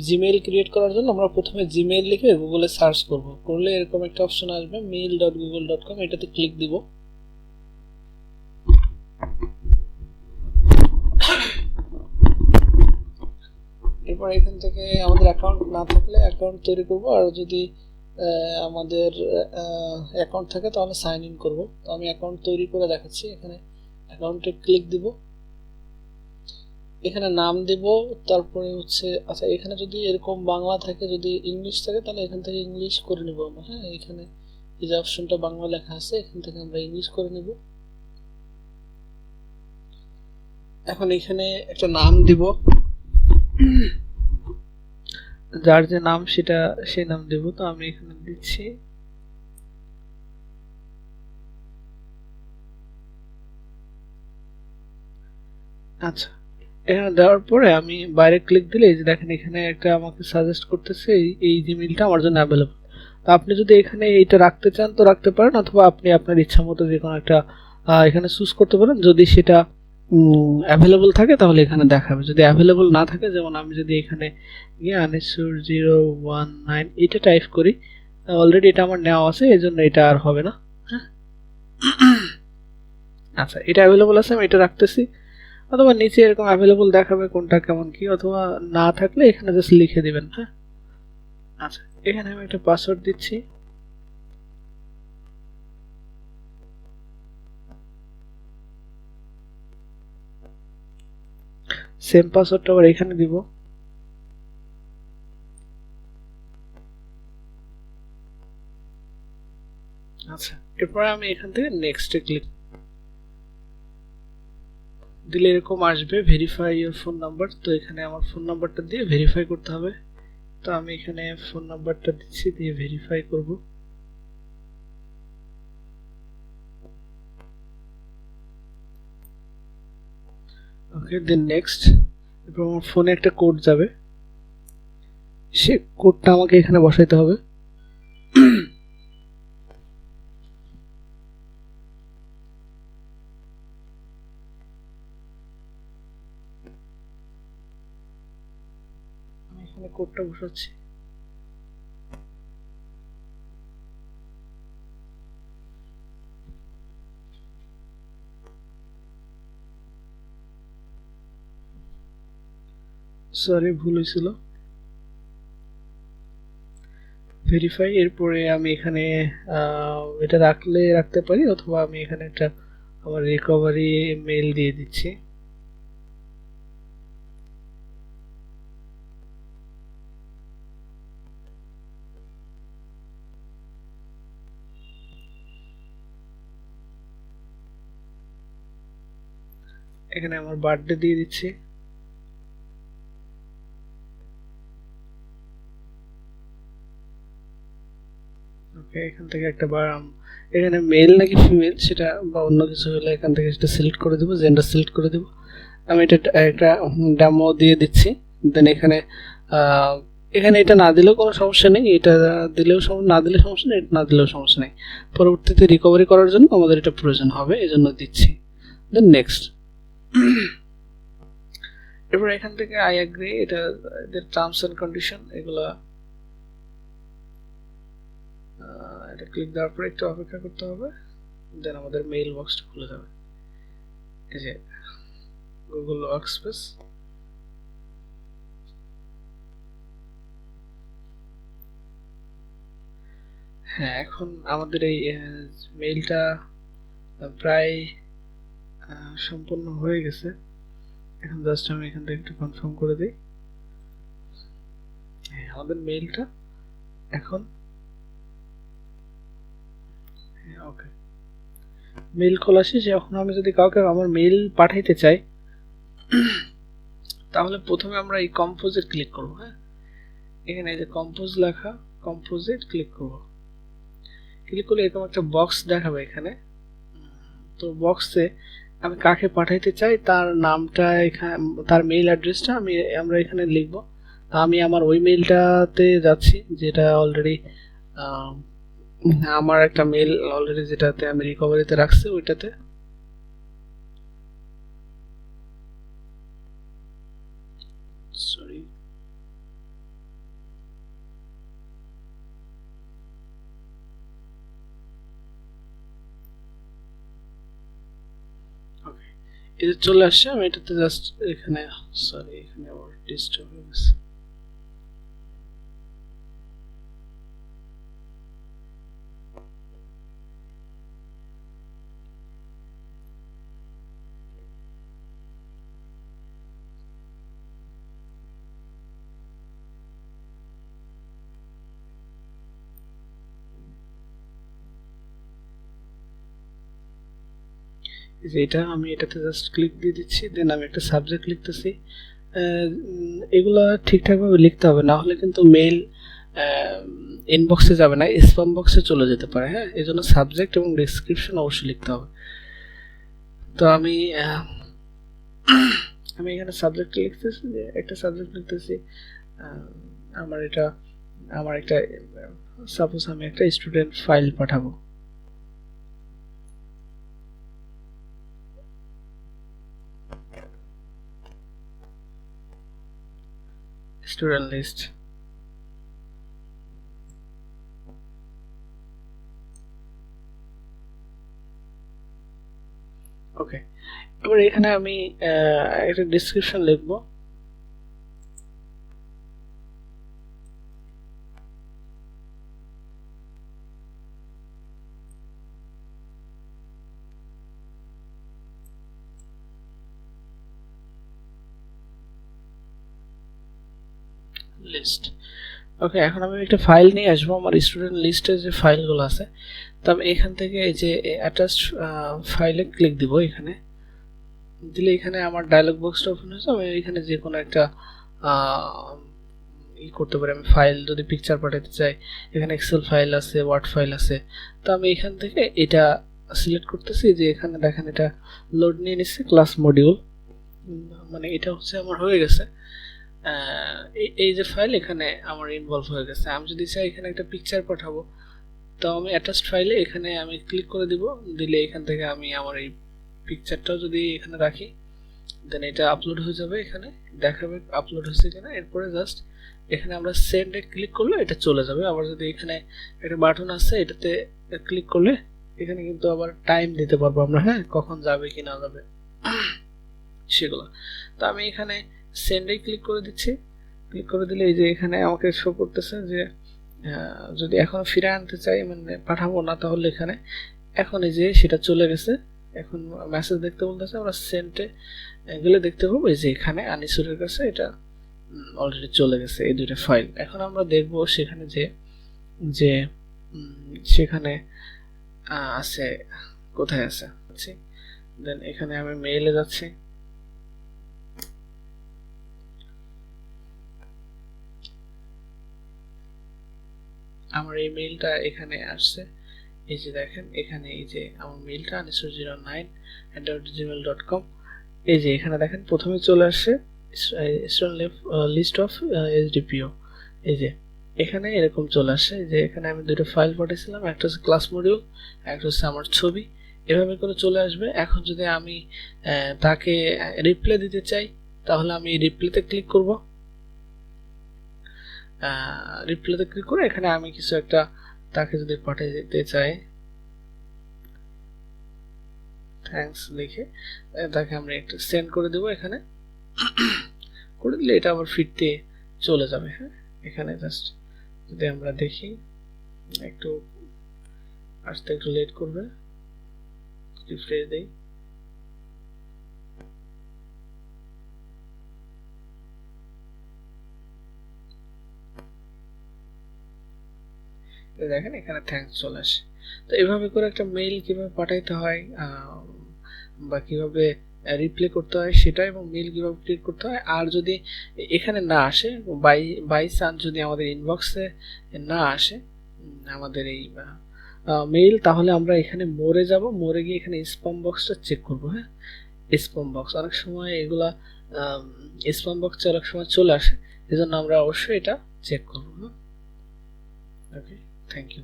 Gmail create করার জন্য আমরা প্রথমে জিমেইল লিখে গুগলে সার্চ করব, করলে এরকম একটা অপশন আসবে mail.google.com, এটাতে ক্লিক দিব। এরপর এখান থেকে আমাদের অ্যাকাউন্ট না থাকলে অ্যাকাউন্ট তৈরি করব, আর যদি আমাদের অ্যাকাউন্ট থাকে তাহলে সাইন ইন করব। তো আমি অ্যাকাউন্ট তৈরি করে দেখাচ্ছি। এখানে অ্যাকাউন্টে ক্লিক দিব, এখানে নাম দেব, তারপরে হচ্ছে আচ্ছা এখানে যদি এরকম বাংলা থাকে, যদি ইংলিশ থাকে তাহলে এখান থেকে ইংলিশ করে নেব আমরা। হ্যাঁ, এখানে এই যে অপশনটা বাংলা লেখা আছে, এখান থেকে আমরা ইংলিশ করে নেব। এখন এখানে একটা নাম দিব, যার যে নাম সেটা সেই নাম দেব। তো আমি এখানে দিচ্ছি আচ্ছা। এখানে দেওয়ার পরে আমি বাইরে ক্লিক দিলে এই যে দেখেন এখানে একটা আমাকে সাজেস্ট করতেছে এই জিমেইলটা আমার জন্য অ্যাভেলেবল। তো আপনি যদি এখানে এইটা রাখতে চান তো রাখতে পারেন, অথবা আপনি আপনার ইচ্ছা মতো যে কোনো একটা এখানে চুজ করতে পারেন। যদি সেটা অ্যাভেলেবল থাকে তাহলে এখানে দেখাবে, যদি অ্যাভেলেবল না থাকে, যেমন আমি যদি এখানে গিয়ে anishur019 এটা টাইপ করি, অলরেডি এটা আমার নেওয়া আছে, এই জন্য এটা আর হবে না। হ্যাঁ, আচ্ছা এটা অ্যাভেলেবল আছে, আমি এটা রাখতেছি। অথবা নিচে এরকম অ্যাভেলেবল দেখাবে কোনটা কেমন কি, অথবা না থাকলে এখানে জাস্ট লিখে দিবেন। হ্যাঁ, আচ্ছা এখানে আমি একটা পাসওয়ার্ড দিচ্ছি। সেম পাসওয়ার্ডটা আবার এখানে দিব। আচ্ছা এরপরে আমি এখান থেকে নেক্সটে ক্লিক দিলে এরকম আসবে ভেরিফাই ইওর ফোন নাম্বার। তো এখানে আমার ফোন নাম্বারটা দিয়ে ভেরিফাই করতে হবে। তো আমি এখানে ফোন নাম্বারটা দিচ্ছি, দিয়ে ভেরিফাই করব। ওকে, দেন নেক্সট। এরপর আমার ফোনে একটা কোড যাবে, সে কোডটা আমাকে এখানে বসাইতে হবে। আমি এখানে কোডটা বসাচ্ছি। সরি, ভুল হয়েছিল। ভেরিফাই, এরপরে আমি এখানে এটা রাখলে রাখতে পারি, অথবা আমি এখানে একটা আমার রিকভারি মেইল দিয়ে দিচ্ছি। এখানে আমার বার্থডে দিয়ে দিচ্ছি। ওকে, এখান থেকে একটা এখানে মেল নাকি ফিমেল সেটা বা অন্য কিছু হলে এখান থেকে সেটা সিলেক্ট করে দেবো, জেন্ডার সিলেক্ট করে দেবো। আমি এটা একটা ডেমো দিয়ে দিচ্ছি। দেন এখানে এখানে এটা না দিলেও কোনো সমস্যা নেই, এটা দিলেও না দিলে সমস্যা নেই, এটা না দিলেও সমস্যা নেই। পরবর্তীতে রিকভারি করার জন্য আমাদের এটা প্রয়োজন হবে, এই জন্য দিচ্ছি। Then next. এরপর এখান থেকে আই অ্যাগ্রি, এটা টার্মস অ্যান্ড কন্ডিশন, এগুলা এটা ক্লিক দেওয়ার পরে একটু অপেক্ষা করতে হবে। দেন আমাদের মেইল বক্সটা খুলে যাবে, এই যে গুগল ওয়ার্কস্পেস। হ্যাঁ, এখন আমাদের এই মেইলটা প্রায় সম্পূর্ণ হয়ে গেছে। এখন জাস্ট আমি এখান থেকে একটু কনফার্ম করে দিই। হ্যাঁ, আমাদের মেইলটা এখন ওকে, মেইল খোলা শেষ। এখন আমি যদি কাউকে আমার মেইল পাঠাইতে চাই তাহলে প্রথমে আমরা এই কম্পোজে ক্লিক করব। হ্যাঁ, এখানে এই যে কম্পোজ লেখা, কম্পোজে ক্লিক করব। ক্লিক করলে এরকম একটা বক্স দেখাবে এখানে। তো বক্সে আমি কাকে পাঠাইতে চাই তার নামটা, এখানে তার মেইল অ্যাড্রেসটা আমরা এখানে লিখব। আমি আমার ওই মেইলটাতে যাচ্ছি যেটা অলরেডি আমার একটা মেইল অলরেডি যেটাতে আমি রিকভারিতে রাখছি ওইটাতে। সরি, এই যে চলে আসছে, আমি এটাতে জাস্ট এখানে সরি এখানে আবার ডিস্টার্ব হয়ে গেছে। যে এটা আমি এটাতে জাস্ট ক্লিক দিয়ে দিচ্ছি, দেন আমি একটা সাবজেক্ট লিখতেছি। এগুলো ঠিকঠাকভাবে লিখতে হবে, না হলে কিন্তু মেইল ইনবক্সে যাবে না, স্প্যাম বক্সে চলে যেতে পারে। হ্যাঁ, এই জন্য সাবজেক্ট এবং ডেসক্রিপশন অবশ্যই লিখতে হবে। তো আমি আমি এখানে সাবজেক্ট লিখতেছি, যে একটা সাবজেক্ট লিখতেছি আমার একটা সাপোজ আমি একটা স্টুডেন্ট ফাইল পাঠাবো। স্টুডেন্ট লিস্ট, ওকে। এবার এখানে আমি একটা ডেসক্রিপশন লিখবো। লিস্ট, ওকে। এখন আমি একটা ফাইল নিয়ে আসবো, আমার স্টুডেন্ট লিস্টের যে ফাইলগুলো আছে। তো আমি এখান থেকে এই যে অ্যাটাচড ফাইলে ক্লিক দিব। এখানে দিলে এখানে আমার ডায়লগ বক্সটা ওপেন হয়েছে। আমি এখানে যে কোনো একটা ই করতে পারি। আমি ফাইল যদি পিকচার পাঠাতে চাই, এখানে এক্সেল ফাইল আছে, ওয়ার্ড ফাইল আছে। তো আমি এখান থেকে এটা সিলেক্ট করতেছি, যে এখানে দেখেন এটা লোড নিয়ে নিচ্ছে ক্লাস মডিউল, মানে এটা হচ্ছে আমার হয়ে গেছে। এই যে ফাইল এখানে আমার ইনভলভ হয়ে গেছে। আমি যদি চাই এখানে একটা পিকচার পাঠাবো, তো আমি অ্যাটাচড ফাইলে এখানে আমি ক্লিক করে দিব। দিলে এখান থেকে আমি আমার এই পিকচারটাও যদি এখানে রাখি, দেন এটা আপলোড হয়ে যাবে। এখানে দেখাবে আপলোড হয়েছে কিনা। এরপরে জাস্ট এখানে আমরা সেন্ডে ক্লিক করলে এটা চলে যাবে। আবার যদি এখানে একটা বাটন আছে, এটাতে ক্লিক করলে এখানে কিন্তু আবার টাইম দিতে পারবো আমরা, হ্যাঁ, কখন যাবে কি না যাবে সেগুলো। তো আমি এখানে সেন্ডে ক্লিক করে দিচ্ছি। ক্লিক করে দিলে এই যে এখানে আমাকে শো করতেছে যে যদি এখন ফিরে আনতে চাই, মানে পাঠাবো না, তাহলে এখানে এখন এই যে সেটা চলে গেছে। এখন মেসেজ দেখতে বলতেছে, আমরা সেন্টে গেলে দেখতে পাবো এই যে এখানে আনিসুরের কাছে এটা অলরেডি চলে গেছে এই দুইটা ফাইল। এখন আমরা দেখব সেখানে যে যে সেখানে আছে, কোথায় আছে। দেন এখানে আমি মেইলে যাচ্ছি। আমার এই মেইলটা এখানে আসছে। এই যে দেখেন এখানে এই যে আমার মেইলটা anishur09@gmail.com। এই যে এখানে দেখেন প্রথমে চলে আসছে লিস্ট অফ এসডিপিও। এই যে এখানে এরকম চলে আসে যে এখানে আমি দুটো ফাইল পাঠিয়েছিলাম, একটা হচ্ছে ক্লাস মডিউল, একটা হচ্ছে আমার ছবি। এভাবে করে চলে আসবে। এখন যদি আমি তাকে রিপ্লাই দিতে চাই, তাহলে আমি রিপ্লাইতে ক্লিক করব। রিপ্লাইতে ক্লিক করে এখানে আমি কিছু একটা তাকে যদি পাঠিয়ে দিতে চাই, থ্যাঙ্কস লিখে তাকে আমরা একটা সেন্ড করে দেবো। এখানে করে দিলে এটা আবার ফিরতে চলে যাবে। হ্যাঁ, এখানে জাস্ট যদি আমরা দেখি, একটু আসতে একটু লেট করবে, রিফ্রেশ দেই। দেখেন এখানে থ্যাঙ্কস চলে আসে। তো এভাবে করে একটা মেইল কিভাবে পাঠাইতে হয় বা কিভাবে রিপ্লাই করতে হয় সেটা, এবং মেইল কিভাবে ক্রিয়েট করতে হয়। আর যদি এখানে না আসে, বাই চান্স যদি আমাদের ইনবক্সে না আসে আমাদের এই মেইল, তাহলে আমরা এখানে মোরে যাব। মোরে গিয়ে এখানে স্প্যাম বক্সটা চেক করব। হ্যাঁ, স্প্যাম বক্স অনেক সময় এগুলা স্প্যাম বক্সে অনেক সময় চলে আসে, এজন্য আমরা অবশ্যই এটা চেক করব। ওকে, থ্যাংক ইউ।